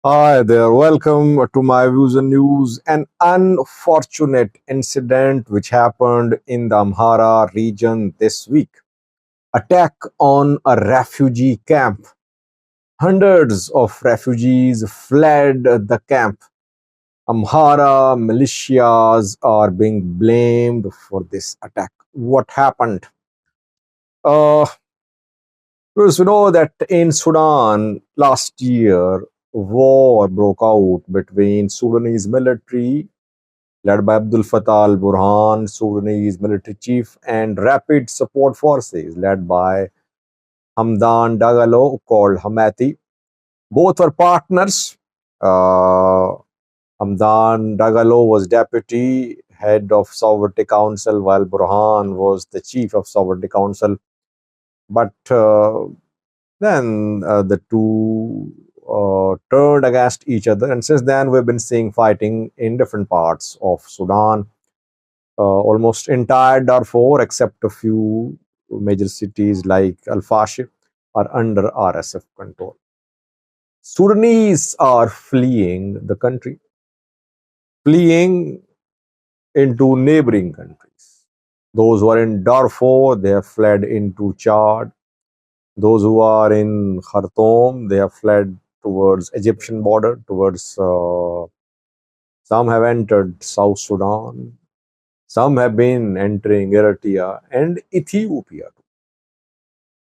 Hi there, welcome to my views and news. An unfortunate incident which happened in the Amhara region this week. Attack on a refugee camp. Hundreds of refugees fled the camp. Amhara militias are being blamed for this attack. What happened? Uh, Because we know that in Sudan last year, war broke out between Sudanese military led by Abdul Fattah al-Burhan, Sudanese military chief, and rapid support forces led by Hamdan Dagalo, called Hamati. Both were partners. Uh, Hamdan Dagalo was deputy head of Sovereignty Council, while Burhan was the chief of Sovereignty Council. But then the two turned against each other, and since then we've been seeing fighting in different parts of Sudan. Almost entire Darfur, except a few major cities like Al Fashir, are under RSF control. Sudanese are fleeing the country, fleeing into neighboring countries. Those who are in Darfur, they have fled into Chad. Those who are in Khartoum, they have fled towards Egyptian border, towards some have entered South Sudan, some have been entering Eritrea and Ethiopia.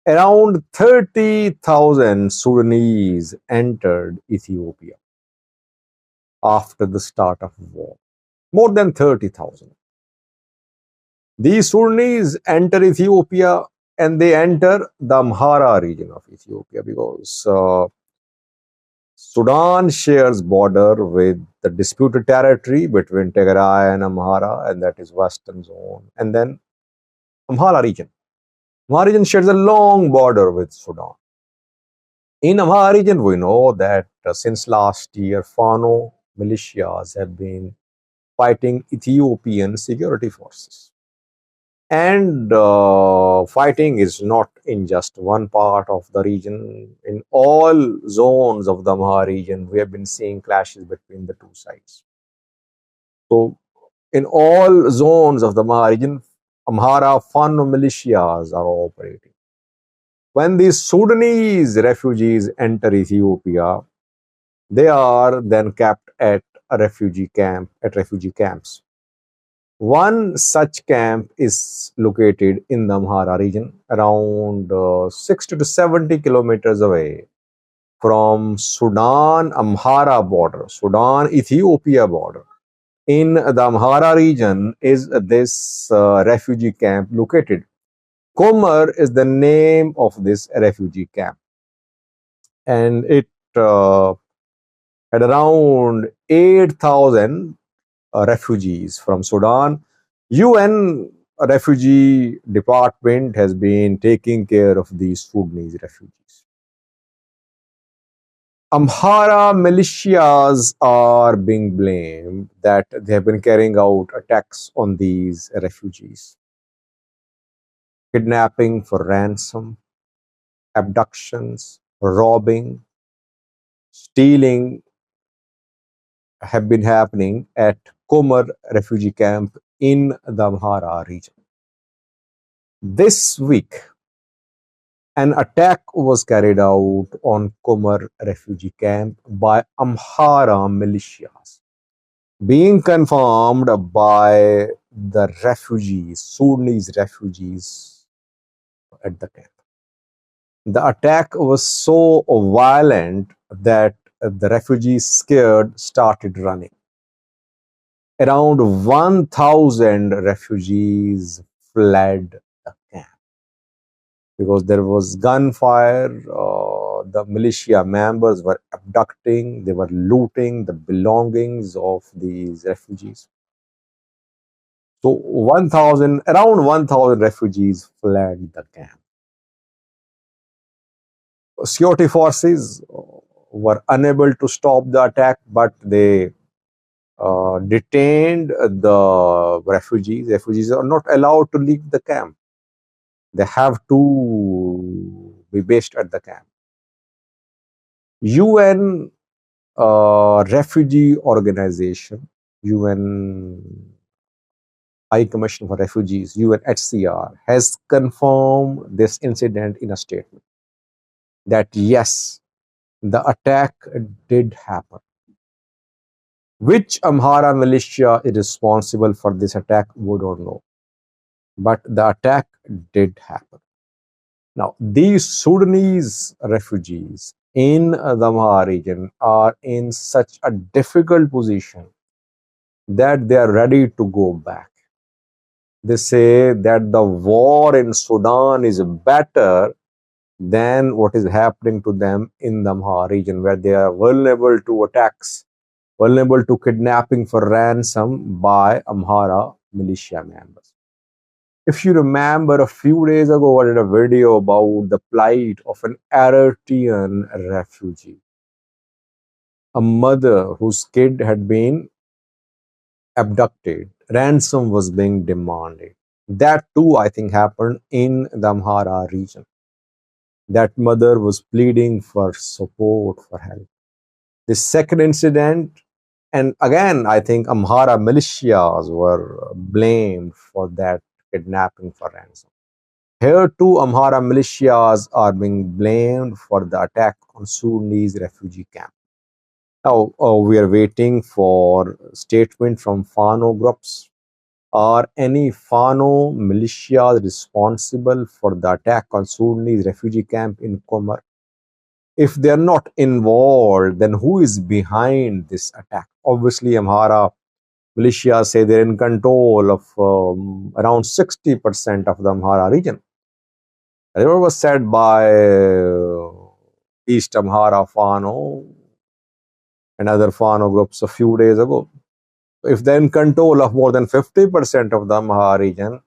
Around 30,000 Sudanese entered Ethiopia after the start of war. More than 30,000. These Sudanese enter Ethiopia and they enter the Amhara region of Ethiopia because Sudan shares border with the disputed territory between Tigray and Amhara, and that is Western Zone, and then Amhara region. Amhara region shares a long border with Sudan. In Amhara region, we know that since last year, Fano militias have been fighting Ethiopian security forces. And fighting is not in just one part of the region. In all zones of the Amhara region, we have been seeing clashes between the two sides. So, in all zones of the Amhara region, Amhara Fano militias are operating. When these Sudanese refugees enter Ethiopia, they are then kept at a refugee camp, at refugee camps. One such camp is located in the Amhara region, around 60 to 70 kilometers away from Sudan Amhara border, Sudan Ethiopia border. In the Amhara region is this refugee camp located. Komar is the name of this refugee camp, and it had around 8,000 refugees from Sudan. UN refugee department has been taking care of these Sudanese refugees. Amhara militias are being blamed that they have been carrying out attacks on these refugees, kidnapping for ransom, abductions, robbing, stealing have been happening at Komar refugee camp in the Amhara region. This week, an attack was carried out on Komar refugee camp by Amhara militias, being confirmed by the refugees, Sudanese refugees at the camp. The attack was so violent that the refugees, scared, started running. Around 1,000 refugees fled the camp because there was gunfire. The militia members were abducting, they were looting the belongings of these refugees. So 1,000, around 1,000 refugees fled the camp. Security forces were unable to stop the attack, but they detained the refugees. Refugees are not allowed to leave the camp. They have to be based at the camp. UN refugee organization, UN High Commission for Refugees, UNHCR, has confirmed this incident in a statement that yes, the attack did happen. Which Amhara militia is responsible for this attack, we don't know. But the attack did happen. Now, these Sudanese refugees in the Amhara region are in such a difficult position that they are ready to go back. They say that the war in Sudan is better than what is happening to them in the Amhara region, where they are vulnerable to attacks, vulnerable to kidnapping for ransom by Amhara militia members. If you remember, a few days ago, I did a video about the plight of an Eritrean refugee, a mother whose kid had been abducted, ransom was being demanded. That too, I think, happened in the Amhara region. That mother was pleading for support, for help. The second incident, and again, I think Amhara militias were blamed for that kidnapping for ransom. Here too, Amhara militias are being blamed for the attack on Sudanese refugee camp. Now, we are waiting for statement from Fano groups. Are any Fano militias responsible for the attack on Sudanese refugee camp in Komar? If they are not involved, then who is behind this attack? Obviously, Amhara militias say they're in control of around 60% of the Amhara region. It was said by East Amhara Fano and other Fano groups a few days ago. If they're in control of more than 50% of the Amhara region,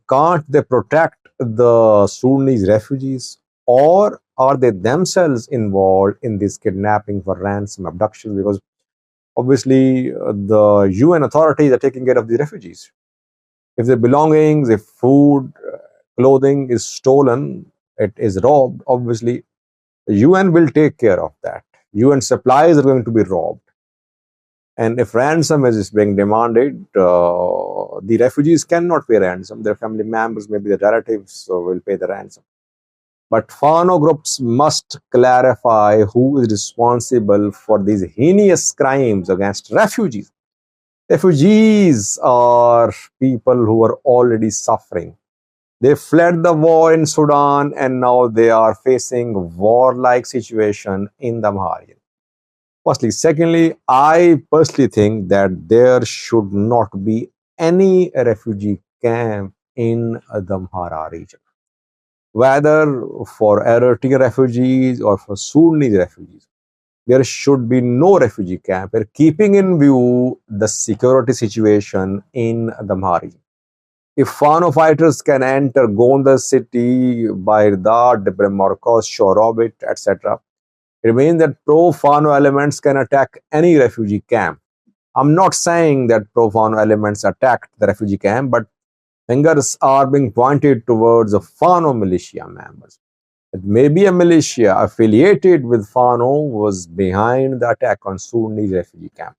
can't they protect the Sudanese refugees? Or are they themselves involved in this kidnapping for ransom, abduction? Because obviously the UN authorities are taking care of the refugees. If their belongings, if food, clothing is stolen, it is robbed, obviously the UN will take care of that. UN supplies are going to be robbed. And if ransom is being demanded, the refugees cannot pay ransom. Their family members, maybe their relatives, will pay the ransom. But Fano groups must clarify who is responsible for these heinous crimes against refugees. Refugees are people who are already suffering. They fled the war in Sudan and now they are facing war-like situation in the Amhara region. Firstly. Secondly, I personally think that there should not be any refugee camp in the Amhara region, whether for Eritrean refugees or for Sudanese refugees. There should be no refugee camp. We're keeping in view the security situation in the Amhara region. If Fano fighters can enter Gondar city, Bairdar, Debre Marcos, Shorobit, etc., it means that pro-Fano elements can attack any refugee camp. I'm not saying that pro-Fano elements attacked the refugee camp, but fingers are being pointed towards the Fano militia members. It may be a militia affiliated with Fano was behind the attack on Sudanese refugee camp.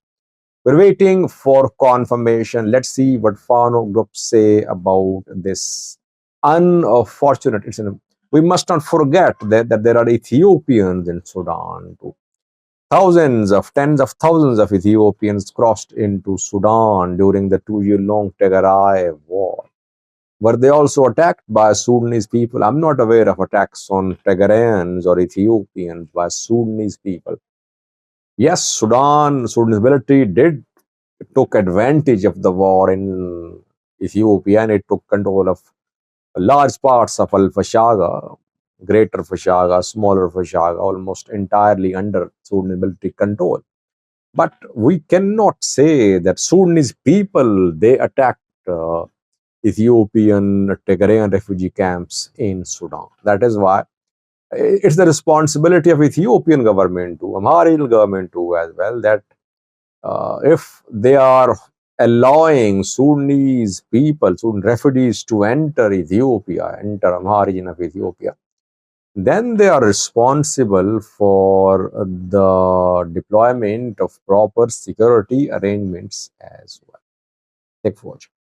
We're waiting for confirmation. Let's see what Fano groups say about this unfortunate incident. We must not forget that there are Ethiopians in Sudan too. Tens of thousands of Ethiopians crossed into Sudan during the 2-year-long Tigray war. Were they also attacked by Sudanese people? I'm not aware of attacks on Tigrayans or Ethiopians by Sudanese people. Yes, Sudanese military took advantage of the war in Ethiopia and it took control of large parts of Al-Fashaga, Greater Fashaga, Smaller Fashaga, almost entirely under Sudanese military control. But we cannot say that Sudanese people, they attacked Ethiopian Tigrayan refugee camps in Sudan. That is why it's the responsibility of Ethiopian government too, Amharian government too as well, that if they are allowing Sudanese people, Sudan refugees to enter Ethiopia, enter Amhara region of Ethiopia, then they are responsible for the deployment of proper security arrangements as well. Thank you for watching.